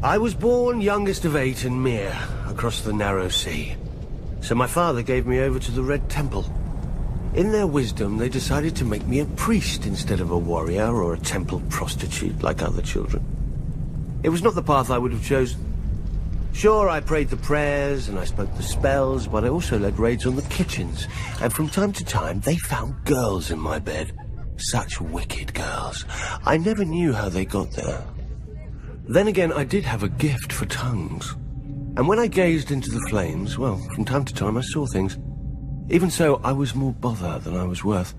I was born youngest of 8 in Mir, across the narrow sea. So my father gave me over to the Red Temple. In their wisdom, they decided to make me a priest instead of a warrior or a temple prostitute like other children. It was not the path I would have chosen. Sure, I prayed the prayers and I spoke the spells, but I also led raids on the kitchens. And from time to time, they found girls in my bed. Such wicked girls. I never knew how they got there. Then again, I did have a gift for tongues. And when I gazed into the flames, well, from time to time I saw things. Even so, I was more bother than I was worth.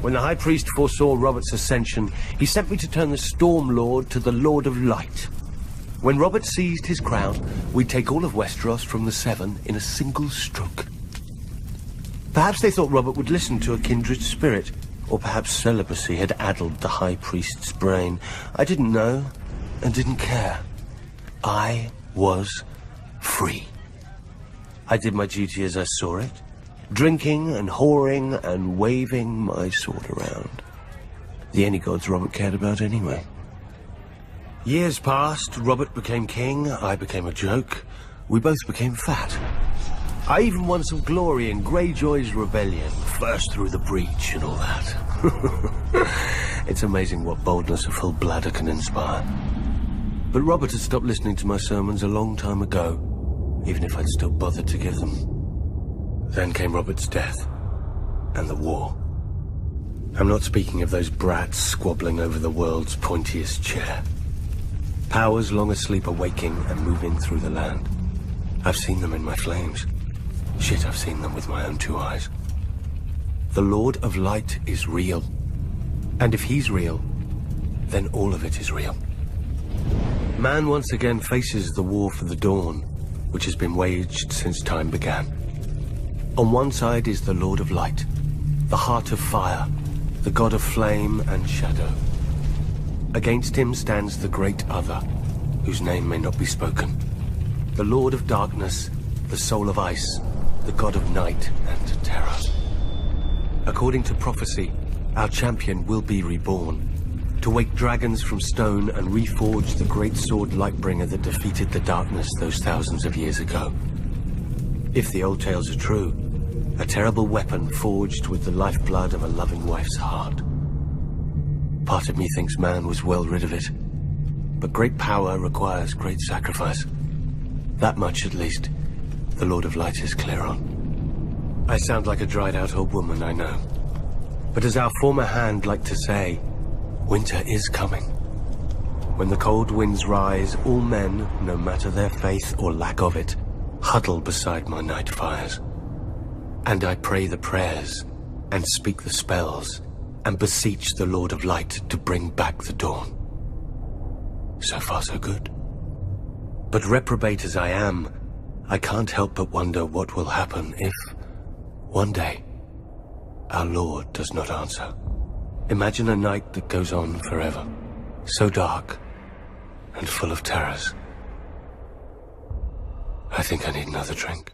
When the High Priest foresaw Robert's ascension, he sent me to turn the Storm Lord to the Lord of Light. When Robert seized his crown, we'd take all of Westeros from the Seven in a single stroke. Perhaps they thought Robert would listen to a kindred spirit, or perhaps celibacy had addled the High Priest's brain. I didn't know, and didn't care. I was free. I did my duty as I saw it, drinking and whoring and waving my sword around. The only gods Robert cared about anyway. Years passed, Robert became king, I became a joke, we both became fat. I even won some glory in Greyjoy's rebellion, first through the breach and all that. It's amazing what boldness a full bladder can inspire. But Robert had stopped listening to my sermons a long time ago, even if I'd still bothered to give them. Then came Robert's death, and the war. I'm not speaking of those brats squabbling over the world's pointiest chair. Powers long asleep are waking and moving through the land. I've seen them in my flames. Shit, I've seen them with my own 2 eyes. The Lord of Light is real. And if he's real, then all of it is real. Man once again faces the war for the dawn, which has been waged since time began. On one side is the Lord of Light, the heart of fire, the god of flame and shadow. Against him stands the great other, whose name may not be spoken. The Lord of Darkness, the soul of ice, the god of night and terror. According to prophecy, our champion will be reborn, to wake dragons from stone and reforge the great sword Lightbringer that defeated the darkness those thousands of years ago. If the old tales are true, a terrible weapon forged with the lifeblood of a loving wife's heart. Part of me thinks man was well rid of it, but great power requires great sacrifice. That much, at least, the Lord of Light is clear on. I sound like a dried-out old woman, I know. But as our former hand liked to say, winter is coming. When the cold winds rise, all men, no matter their faith or lack of it, huddle beside my night fires. And I pray the prayers, and speak the spells, and beseech the Lord of Light to bring back the dawn. So far, so good. But reprobate as I am, I can't help but wonder what will happen if, one day, our Lord does not answer. Imagine a night that goes on forever, so dark and full of terrors. I think I need another drink.